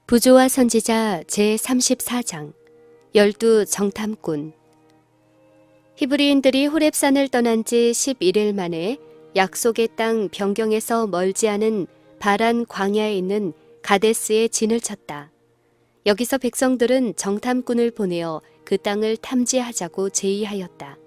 부조와 선지자 제34장 열두 정탐꾼. 히브리인들이 호렙산을 떠난 지 11일 만에 약속의 땅 변경에서 멀지 않은 바란 광야에 있는 가데스에 진을 쳤다. 여기서 백성들은 정탐꾼을 보내어 그 땅을 탐지하자고 제의하였다.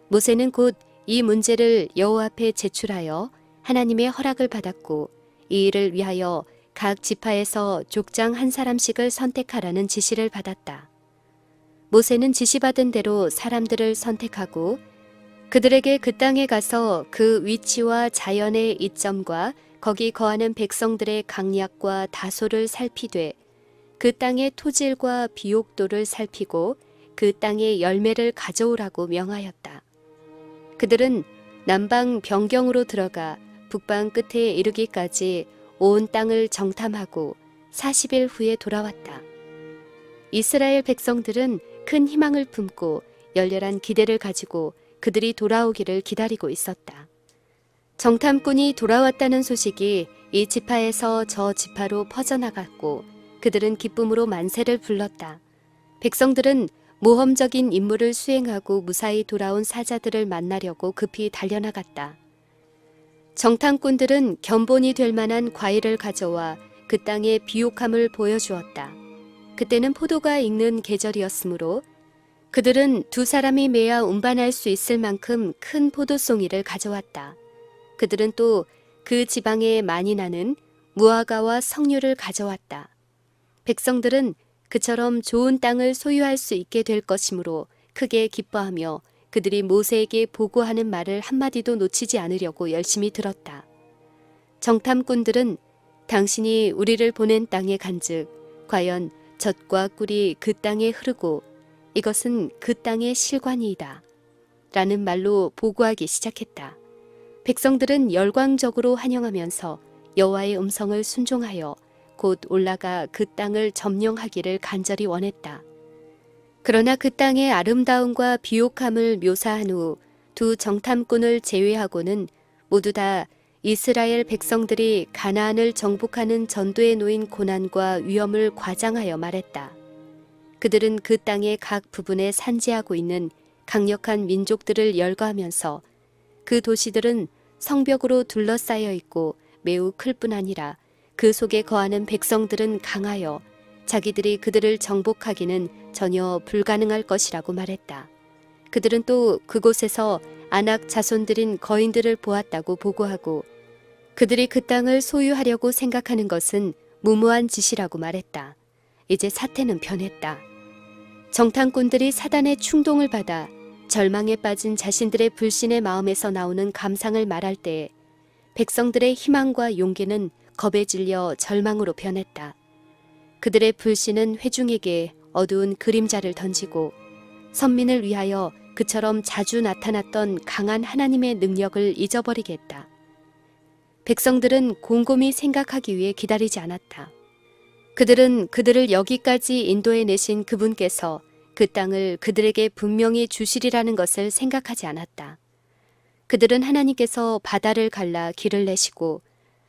모세는 곧 이 문제를 여호와 앞에 제출하여 하나님의 허락을 받았고, 이 일을 위하여 각 지파에서 족장 한 사람씩을 선택하라는 지시를 받았다. 모세는 지시받은 대로 사람들을 선택하고 그들에게 그 땅에 가서 그 위치와 자연의 이점과 거기 거하는 백성들의 강약과 다소를 살피되 그 땅의 토질과 비옥도를 살피고 그 땅의 열매를 가져오라고 명하였다. 그들은 남방 변경으로 들어가 북방 끝에 이르기까지 온 땅을 정탐하고 40일 후에 돌아왔다. 이스라엘 백성들은 큰 희망을 품고 열렬한 기대를 가지고 그들이 돌아오기를 기다리고 있었다. 정탐꾼이 돌아왔다는 소식이 이 지파에서 저 지파로 퍼져나갔고 그들은 기쁨으로 만세를 불렀다. 백성들은 모험적인 임무를 수행하고 무사히 돌아온 사자들을 만나려고 급히 달려나갔다. 정탐꾼들은 견본이 될 만한 과일을 가져와 그 땅의 비옥함을 보여주었다. 그때는 포도가 익는 계절이었으므로 그들은 두 사람이 매야 운반할 수 있을 만큼 큰 포도송이를 가져왔다. 그들은 또 그 지방에 많이 나는 무화과와 석류를 가져왔다. 백성들은 그처럼 좋은 땅을 소유할 수 있게 될 것이므로 크게 기뻐하며 그들이 모세에게 보고하는 말을 한마디도 놓치지 않으려고 열심히 들었다. 정탐꾼들은 당신이 우리를 보낸 땅에 간즉 과연 젖과 꿀이 그 땅에 흐르고 이것은 그 땅의 실관이이다 라는 말로 보고하기 시작했다. 백성들은 열광적으로 환영하면서 여호와의 음성을 순종하여 곧 올라가 그 땅을 점령하기를 간절히 원했다. 그러나 그 땅의 아름다움과 비옥함을 묘사한 후 두 정탐꾼을 제외하고는 모두 다 이스라엘 백성들이 가나안을 정복하는 전도에 놓인 고난과 위험을 과장하여 말했다. 그들은 그 땅의 각 부분에 산지하고 있는 강력한 민족들을 열거하면서 그 도시들은 성벽으로 둘러싸여 있고 매우 클 뿐 아니라 그 속에 거하는 백성들은 강하여 자기들이 그들을 정복하기는 전혀 불가능할 것이라고 말했다. 그들은 또 그곳에서 아낙 자손들인 거인들을 보았다고 보고하고 그들이 그 땅을 소유하려고 생각하는 것은 무모한 짓이라고 말했다. 이제 사태는 변했다. 정탐꾼들이 사단의 충동을 받아 절망에 빠진 자신들의 불신의 마음에서 나오는 감상을 말할 때에 백성들의 희망과 용기는 겁에 질려 절망으로 변했다. 그들의 불신은 회중에게 어두운 그림자를 던지고 선민을 위하여 그처럼 자주 나타났던 강한 하나님의 능력을 잊어버리게 했다. 백성들은 곰곰이 생각하기 위해 기다리지 않았다. 그들은 그들을 여기까지 인도해 내신 그분께서 그 땅을 그들에게 분명히 주시리라는 것을 생각하지 않았다. 그들은 하나님께서 바다를 갈라 길을 내시고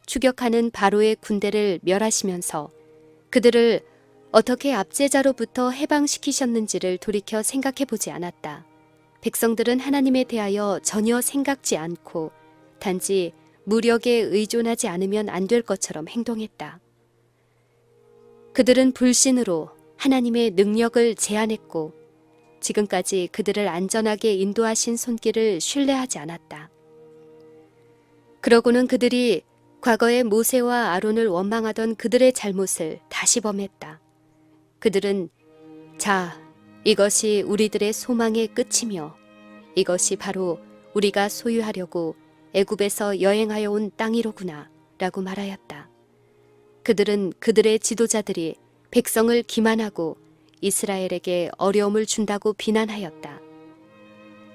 추격하는 바로의 군대를 멸하시면서 그들을 어떻게 압제자로부터 해방시키셨는지를 돌이켜 생각해 보지 않았다. 백성들은 하나님에 대하여 전혀 생각지 않고 단지 무력에 의존하지 않으면 안 될 것처럼 행동했다. 그들은 불신으로 하나님의 능력을 제한했고 지금까지 그들을 안전하게 인도하신 손길을 신뢰하지 않았다. 그러고는 그들이 과거에 모세와 아론을 원망하던 그들의 잘못을 다시 범했다. 그들은 자, 이것이 우리들의 소망의 끝이며 이것이 바로 우리가 소유하려고 애굽에서 여행하여 온 땅이로구나 라고 말하였다. 그들은 그들의 지도자들이 백성을 기만하고 이스라엘에게 어려움을 준다고 비난하였다.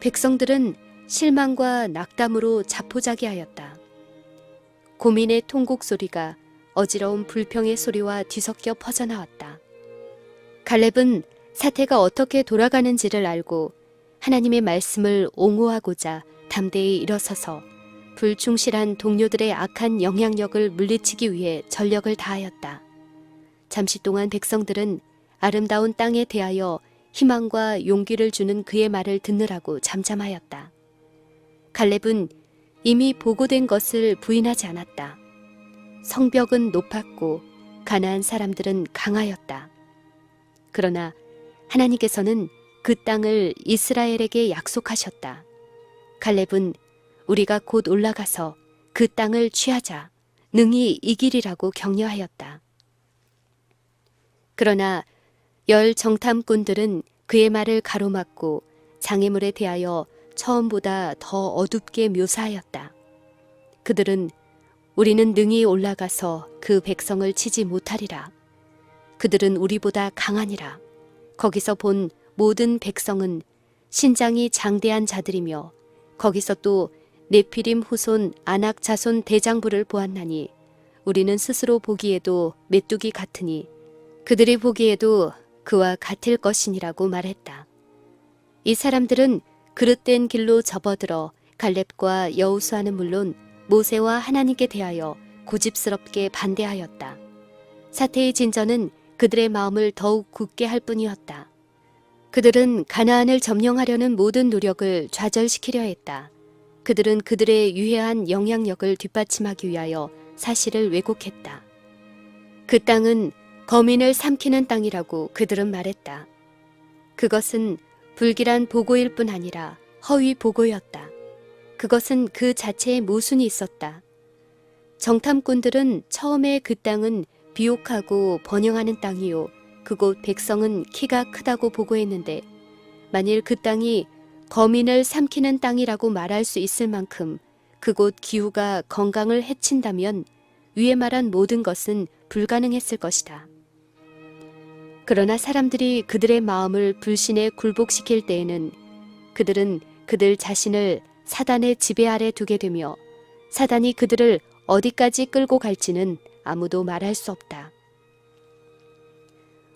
백성들은 실망과 낙담으로 자포자기하였다. 고민의 통곡 소리가 어지러운 불평의 소리와 뒤섞여 퍼져나왔다. 갈렙은 사태가 어떻게 돌아가는지를 알고 하나님의 말씀을 옹호하고자 담대히 일어서서 불충실한 동료들의 악한 영향력을 물리치기 위해 전력을 다하였다. 잠시 동안 백성들은 아름다운 땅에 대하여 희망과 용기를 주는 그의 말을 듣느라고 잠잠하였다. 갈렙은 이미 보고된 것을 부인하지 않았다. 성벽은 높았고 가나안 사람들은 강하였다. 그러나 하나님께서는 그 땅을 이스라엘에게 약속하셨다. 갈렙은 우리가 곧 올라가서 그 땅을 취하자 능히 이기리라고 격려하였다. 그러나 열 정탐꾼들은 그의 말을 가로막고 장애물에 대하여 처음보다 더 어둡게 묘사하였다. 그들은 우리는 능히 올라가서 그 백성을 치지 못하리라. 그들은 우리보다 강하니라. 거기서 본 모든 백성은 신장이 장대한 자들이며 거기서 또 네피림 후손 아낙 자손 대장부를 보았나니 우리는 스스로 보기에도 메뚜기 같으니 그들이 보기에도 그와 같을 것이니라고 말했다. 이 사람들은 그릇된 길로 접어들어 갈렙과 여호수아는 물론 모세와 하나님께 대하여 고집스럽게 반대하였다. 사태의 진전은 그들의 마음을 더욱 굳게 할 뿐이었다. 그들은 가나안을 점령하려는 모든 노력을 좌절시키려 했다. 그들은 그들의 유해한 영향력을 뒷받침하기 위하여 사실을 왜곡했다. 그 땅은 거민을 삼키는 땅이라고 그들은 말했다. 그것은 불길한 보고일 뿐 아니라 허위 보고였다. 그것은 그 자체에 모순이 있었다. 정탐꾼들은 처음에 그 땅은 비옥하고 번영하는 땅이요 그곳 백성은 키가 크다고 보고했는데 만일 그 땅이 거민을 삼키는 땅이라고 말할 수 있을 만큼 그곳 기후가 건강을 해친다면 위에 말한 모든 것은 불가능했을 것이다. 그러나 사람들이 그들의 마음을 불신에 굴복시킬 때에는 그들은 그들 자신을 사단의 지배 아래 두게 되며 사단이 그들을 어디까지 끌고 갈지는 아무도 말할 수 없다.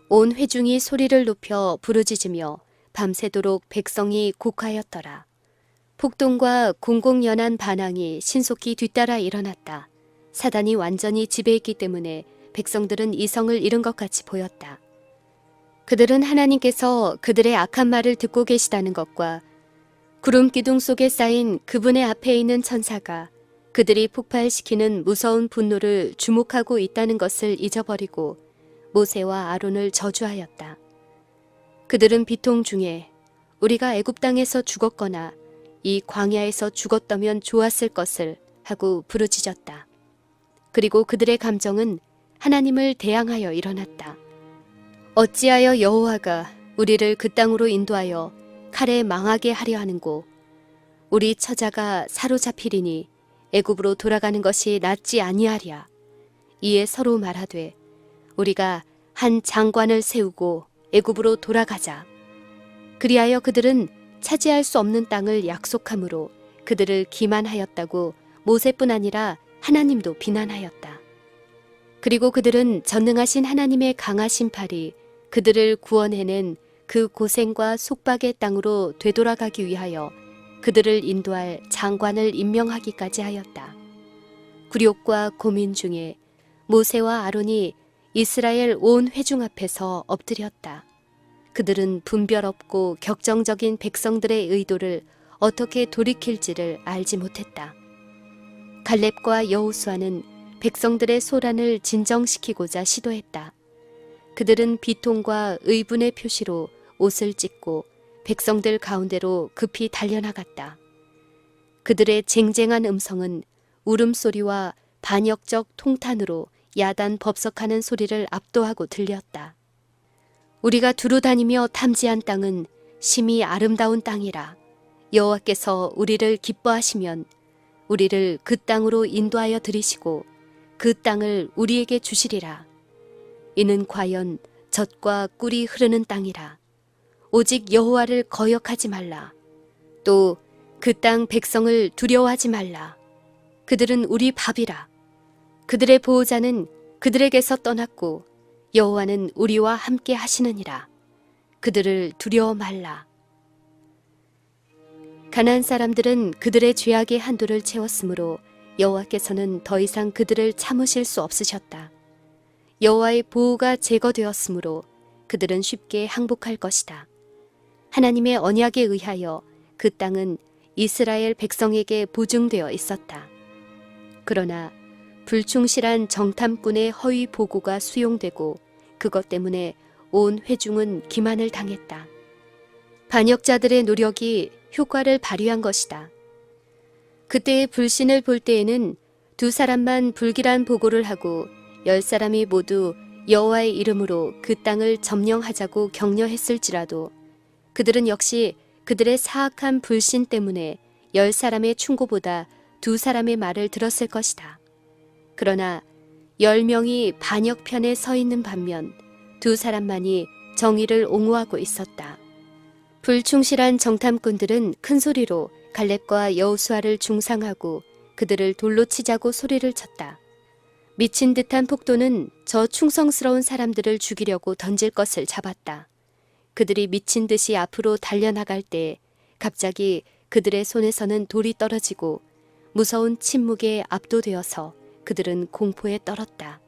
온 회중이 소리를 높여 부르짖으며 밤새도록 백성이 곡하였더라. 폭동과 공공연한 반항이 신속히 뒤따라 일어났다. 사단이 완전히 지배했기 때문에 백성들은 이성을 잃은 것 같이 보였다. 그들은 하나님께서 그들의 악한 말을 듣고 계시다는 것과 구름 기둥 속에 쌓인 그분의 앞에 있는 천사가 그들이 폭발시키는 무서운 분노를 주목하고 있다는 것을 잊어버리고 모세와 아론을 저주하였다. 그들은 비통 중에 우리가 애굽 땅에서 죽었거나 이 광야에서 죽었다면 좋았을 것을 하고 부르짖었다. 그리고 그들의 감정은 하나님을 대항하여 일어났다. 어찌하여 여호와가 우리를 그 땅으로 인도하여 칼에 망하게 하려 하는고 우리 처자가 사로잡히리니 애굽으로 돌아가는 것이 낫지 아니하랴. 이에 서로 말하되 우리가 한 장관을 세우고 애굽으로 돌아가자. 그리하여 그들은 차지할 수 없는 땅을 약속함으로 그들을 기만하였다고 모세뿐 아니라 하나님도 비난하였다. 그리고 그들은 전능하신 하나님의 강하신 팔이 그들을 구원해낸 그 고생과 속박의 땅으로 되돌아가기 위하여 그들을 인도할 장관을 임명하기까지 하였다. 굴욕과 고민 중에 모세와 아론이 이스라엘 온 회중 앞에서 엎드렸다. 그들은 분별 없고 격정적인 백성들의 의도를 어떻게 돌이킬지를 알지 못했다. 갈렙과 여호수아는 백성들의 소란을 진정시키고자 시도했다. 그들은 비통과 의분의 표시로 옷을 찢고 백성들 가운데로 급히 달려나갔다. 그들의 쟁쟁한 음성은 울음소리와 반역적 통탄으로 야단 법석하는 소리를 압도하고 들렸다. 우리가 두루 다니며 탐지한 땅은 심히 아름다운 땅이라. 여호와께서 우리를 기뻐하시면 우리를 그 땅으로 인도하여 들이시고 그 땅을 우리에게 주시리라. 이는 과연 젖과 꿀이 흐르는 땅이라. 오직 여호와를 거역하지 말라. 또 그 땅 백성을 두려워하지 말라. 그들은 우리 밥이라. 그들의 보호자는 그들에게서 떠났고 여호와는 우리와 함께 하시느니라. 그들을 두려워 말라. 가나안 사람들은 그들의 죄악의 한도를 채웠으므로 여호와께서는 더 이상 그들을 참으실 수 없으셨다. 여호와의 보호가 제거되었으므로 그들은 쉽게 항복할 것이다. 하나님의 언약에 의하여 그 땅은 이스라엘 백성에게 보증되어 있었다. 그러나 불충실한 정탐꾼의 허위 보고가 수용되고 그것 때문에 온 회중은 기만을 당했다. 반역자들의 노력이 효과를 발휘한 것이다. 그때의 불신을 볼 때에는 두 사람만 불길한 보고를 하고 10사람이 모두 여호와의 이름으로 그 땅을 점령하자고 격려했을지라도 그들은 역시 그들의 사악한 불신 때문에 10사람의 충고보다 2사람의 말을 들었을 것이다. 그러나 10명이 반역편에 서 있는 반면 2사람만이 정의를 옹호하고 있었다. 불충실한 정탐꾼들은 큰 소리로 갈렙과 여호수아를 중상하고 그들을 돌로 치자고 소리를 쳤다. 미친 듯한 폭도는 저 충성스러운 사람들을 죽이려고 던질 것을 잡았다. 그들이 미친 듯이 앞으로 달려나갈 때 갑자기 그들의 손에서는 돌이 떨어지고 무서운 침묵에 압도되어서 그들은 공포에 떨었다.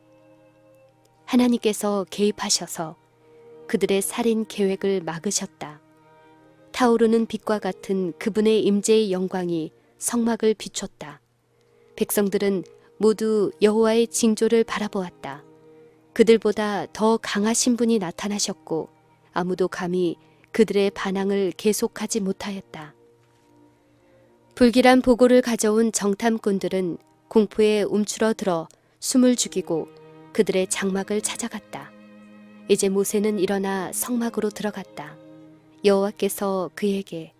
하나님께서 개입하셔서 그들의 살인 계획을 막으셨다. 타오르는 빛과 같은 그분의 임재의 영광이 성막을 비췄다. 백성들은 모두 여호와의 징조를 바라보았다. 그들보다 더 강하신 분이 나타나셨고 아무도 감히 그들의 반항을 계속하지 못하였다. 불길한 보고를 가져온 정탐꾼들은 공포에 움츠러들어 숨을 죽이고 그들의 장막을 찾아갔다. 이제 모세는 일어나 성막으로 들어갔다. 여호와께서 그에게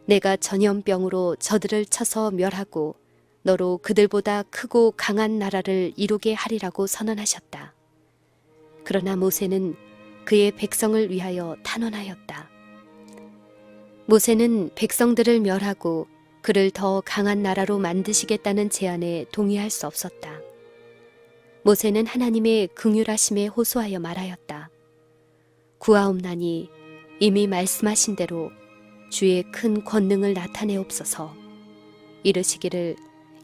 내가 전염병으로 저들을 쳐서 멸하고 너로 그들보다 크고 강한 나라를 이루게 하리라고 선언하셨다. 그러나 모세는 그의 백성을 위하여 탄원하였다. 모세는 백성들을 멸하고 그를 더 강한 나라로 만드시겠다는 제안에 동의할 수 없었다. 모세는 하나님의 긍휼하심에 호소하여 말하였다. 구하옵나니 이미 말씀하신 대로 주의 큰 권능을 나타내옵소서. 이르시기를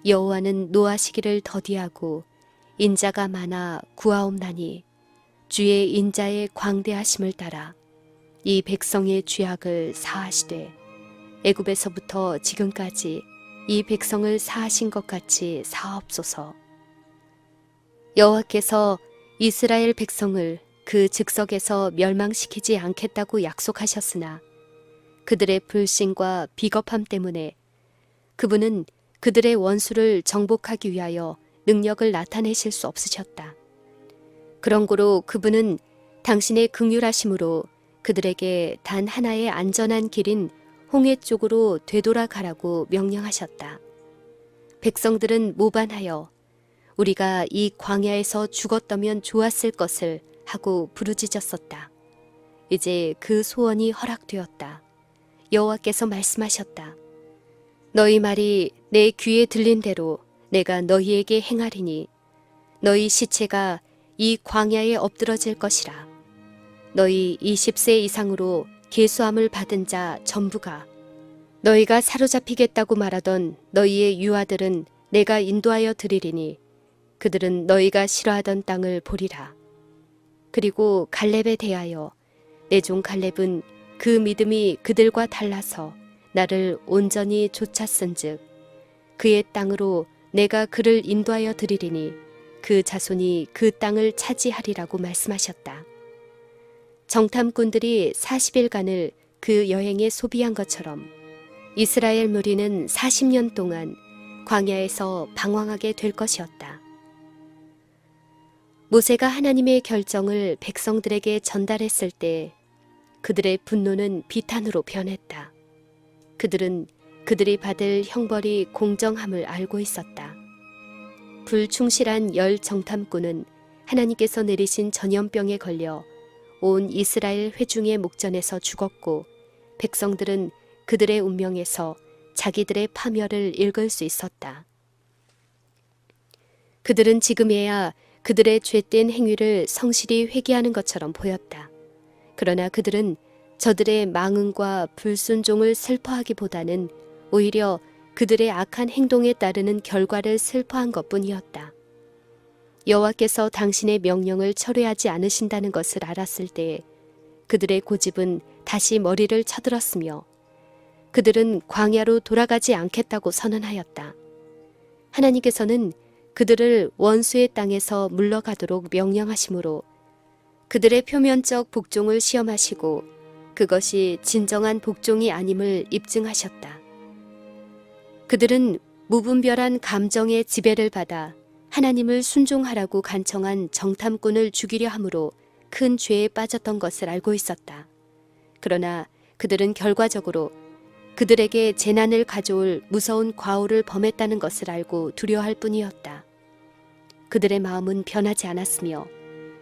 여호와는 노하시기를 더디하고 인자가 많아 구하옵나니 주의 인자의 광대하심을 따라 이 백성의 죄악을 사하시되 애굽에서부터 지금까지 이 백성을 사하신 것 같이 사옵소서. 여호와께서 이스라엘 백성을 그 즉석에서 멸망시키지 않겠다고 약속하셨으나 그들의 불신과 비겁함 때문에 그분은 그들의 원수를 정복하기 위하여 능력을 나타내실 수 없으셨다. 그런 고로 그분은 당신의 긍휼하심으로 그들에게 단 하나의 안전한 길인 홍해 쪽으로 되돌아가라고 명령하셨다. 백성들은 모반하여 우리가 이 광야에서 죽었다면 좋았을 것을 하고 부르짖었었다. 이제 그 소원이 허락되었다. 여호와께서 말씀하셨다. 너희 말이 내 귀에 들린 대로 내가 너희에게 행하리니 너희 시체가 이 광야에 엎드러질 것이라. 너희 20세 이상으로 계수함을 받은 자 전부가 너희가 사로잡히겠다고 말하던 너희의 유아들은 내가 인도하여 드리리니 그들은 너희가 싫어하던 땅을 보리라. 그리고 갈렙에 대하여 내 종 갈렙은 그 믿음이 그들과 달라서 나를 온전히 쫓았은즉 그의 땅으로 내가 그를 인도하여 드리리니 그 자손이 그 땅을 차지하리라고 말씀하셨다. 정탐꾼들이 40일간을 그 여행에 소비한 것처럼 이스라엘 무리는 40년 동안 광야에서 방황하게 될 것이었다. 모세가 하나님의 결정을 백성들에게 전달했을 때 그들의 분노는 비탄으로 변했다. 그들은 그들이 받을 형벌이 공정함을 알고 있었다. 불충실한 열 정탐꾼은 하나님께서 내리신 전염병에 걸려 온 이스라엘 회중의 목전에서 죽었고 백성들은 그들의 운명에서 자기들의 파멸을 읽을 수 있었다. 그들은 지금에야 그들의 죄된 행위를 성실히 회개하는 것처럼 보였다. 그러나 그들은 저들의 망응과 불순종을 슬퍼하기보다는 오히려 그들의 악한 행동에 따르는 결과를 슬퍼한 것뿐이었다. 여호와께서 당신의 명령을 철회하지 않으신다는 것을 알았을 때 그들의 고집은 다시 머리를 쳐들었으며 그들은 광야로 돌아가지 않겠다고 선언하였다. 하나님께서는 그들을 원수의 땅에서 물러가도록 명령하심으로 그들의 표면적 복종을 시험하시고 그것이 진정한 복종이 아님을 입증하셨다. 그들은 무분별한 감정의 지배를 받아 하나님을 순종하라고 간청한 정탐꾼을 죽이려 함으로 큰 죄에 빠졌던 것을 알고 있었다. 그러나 그들은 결과적으로 그들에게 재난을 가져올 무서운 과오를 범했다는 것을 알고 두려워할 뿐이었다. 그들의 마음은 변하지 않았으며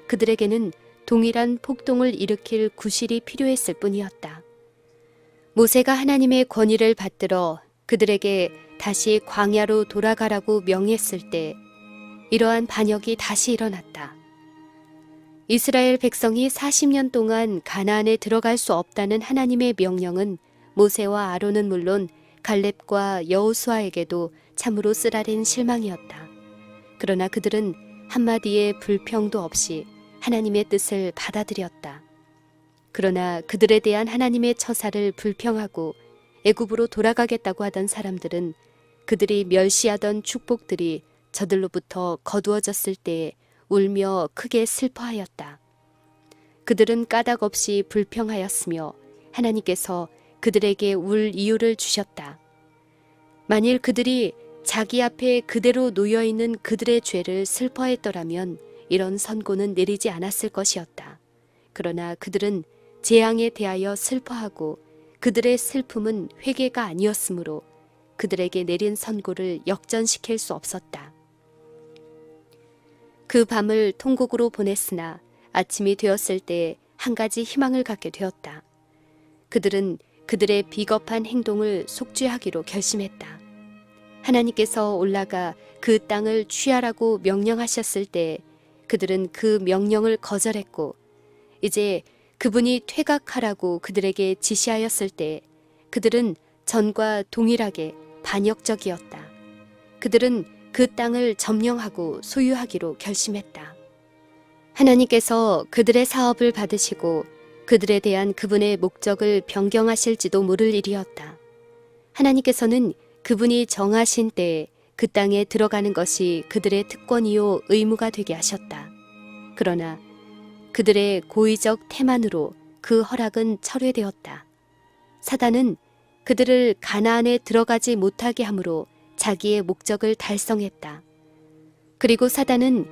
그들에게는 동일한 폭동을 일으킬 구실이 필요했을 뿐이었다. 모세가 하나님의 권위를 받들어 그들에게 다시 광야로 돌아가라고 명했을 때 이러한 반역이 다시 일어났다. 이스라엘 백성이 40년 동안 가나안에 들어갈 수 없다는 하나님의 명령은 모세와 아론은 물론 갈렙과 여호수아에게도 참으로 쓰라린 실망이었다. 그러나 그들은 한마디의 불평도 없이 하나님의 뜻을 받아들였다. 그러나 그들에 대한 하나님의 처사를 불평하고 애굽으로 돌아가겠다고 하던 사람들은 그들이 멸시하던 축복들이 저들로부터 거두어졌을 때에 울며 크게 슬퍼하였다. 그들은 까닭 없이 불평하였으며 하나님께서 그들에게 울 이유를 주셨다. 만일 그들이 자기 앞에 그대로 놓여있는 그들의 죄를 슬퍼했더라면 이런 선고는 내리지 않았을 것이었다. 그러나 그들은 재앙에 대하여 슬퍼하고 그들의 슬픔은 회개가 아니었으므로 그들에게 내린 선고를 역전시킬 수 없었다. 그 밤을 통곡으로 보냈으나 아침이 되었을 때 한 가지 희망을 갖게 되었다. 그들은 그들의 비겁한 행동을 속죄하기로 결심했다. 하나님께서 올라가 그 땅을 취하라고 명령하셨을 때 그들은 그 명령을 거절했고 이제 그분이 퇴각하라고 그들에게 지시하였을 때 그들은 전과 동일하게 반역적이었다. 그들은 그 땅을 점령하고 소유하기로 결심했다. 하나님께서 그들의 사업을 받으시고 그들에 대한 그분의 목적을 변경하실지도 모를 일이었다. 하나님께서는 그분이 정하신 때에 그 땅에 들어가는 것이 그들의 특권이요 의무가 되게 하셨다. 그러나 그들의 고의적 태만으로 그 허락은 철회되었다. 사단은 그들을 가나안에 들어가지 못하게 함으로 자기의 목적을 달성했다. 그리고 사단은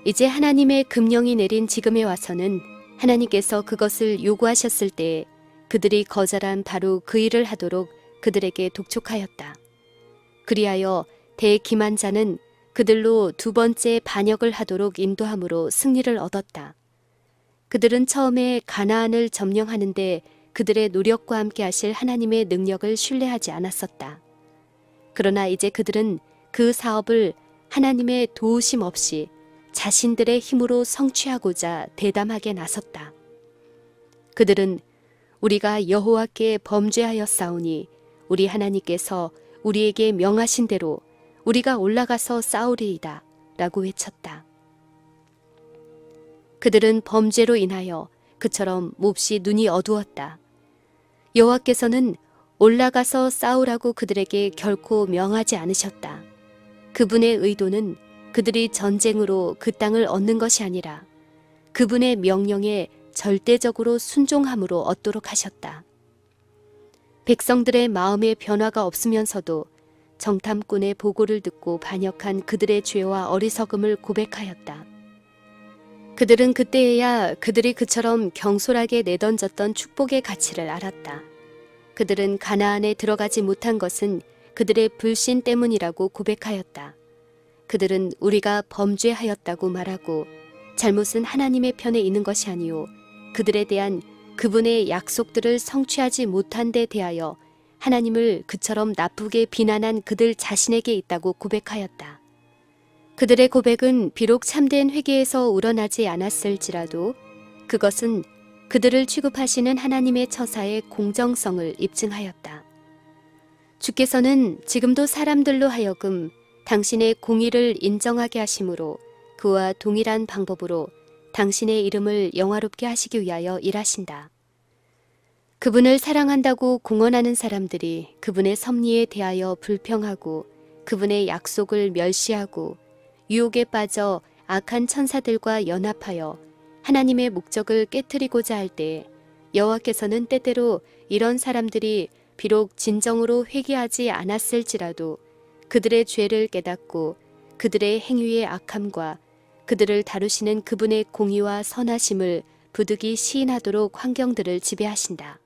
이제 하나님의 금령이 내린 지금에 와서는 하나님께서 그것을 요구하셨을 때에 그들이 거절한 바로 그 일을 하도록 그들에게 독촉하였다. 그리하여 대기만자는 그들로 두 번째 반역을 하도록 인도함으로 승리를 얻었다. 그들은 처음에 가나안을 점령하는데 그들의 노력과 함께 하실 하나님의 능력을 신뢰하지 않았었다. 그러나 이제 그들은 그 사업을 하나님의 도우심 없이 자신들의 힘으로 성취하고자 대담하게 나섰다. 그들은 우리가 여호와께 범죄하였사오니 우리 하나님께서 우리에게 명하신 대로 우리가 올라가서 싸우리이다 라고 외쳤다. 그들은 범죄로 인하여 그처럼 몹시 눈이 어두웠다. 여호와께서는 올라가서 싸우라고 그들에게 결코 명하지 않으셨다. 그분의 의도는 그들이 전쟁으로 그 땅을 얻는 것이 아니라 그분의 명령에 절대적으로 순종함으로 얻도록 하셨다. 백성들의 마음의 변화가 없으면서도 정탐꾼의 보고를 듣고 반역한 그들의 죄와 어리석음을 고백하였다. 그들은 그때에야 그들이 그처럼 경솔하게 내던졌던 축복의 가치를 알았다. 그들은 가나안에 들어가지 못한 것은 그들의 불신 때문이라고 고백하였다. 그들은 우리가 범죄하였다고 말하고 잘못은 하나님의 편에 있는 것이 아니오 그들에 대한 그분의 약속들을 성취하지 못한 데 대하여 하나님을 그처럼 나쁘게 비난한 그들 자신에게 있다고 고백하였다. 그들의 고백은 비록 참된 회개에서 우러나지 않았을지라도 그것은 그들을 취급하시는 하나님의 처사의 공정성을 입증하였다. 주께서는 지금도 사람들로 하여금 당신의 공의를 인정하게 하심으로 그와 동일한 방법으로 당신의 이름을 영화롭게 하시기 위하여 일하신다. 그분을 사랑한다고 공언하는 사람들이 그분의 섭리에 대하여 불평하고 그분의 약속을 멸시하고 유혹에 빠져 악한 천사들과 연합하여 하나님의 목적을 깨트리고자 할 때 여호와께서는 때때로 이런 사람들이 비록 진정으로 회개하지 않았을지라도 그들의 죄를 깨닫고 그들의 행위의 악함과 그들을 다루시는 그분의 공의와 선하심을 부득이 시인하도록 환경들을 지배하신다.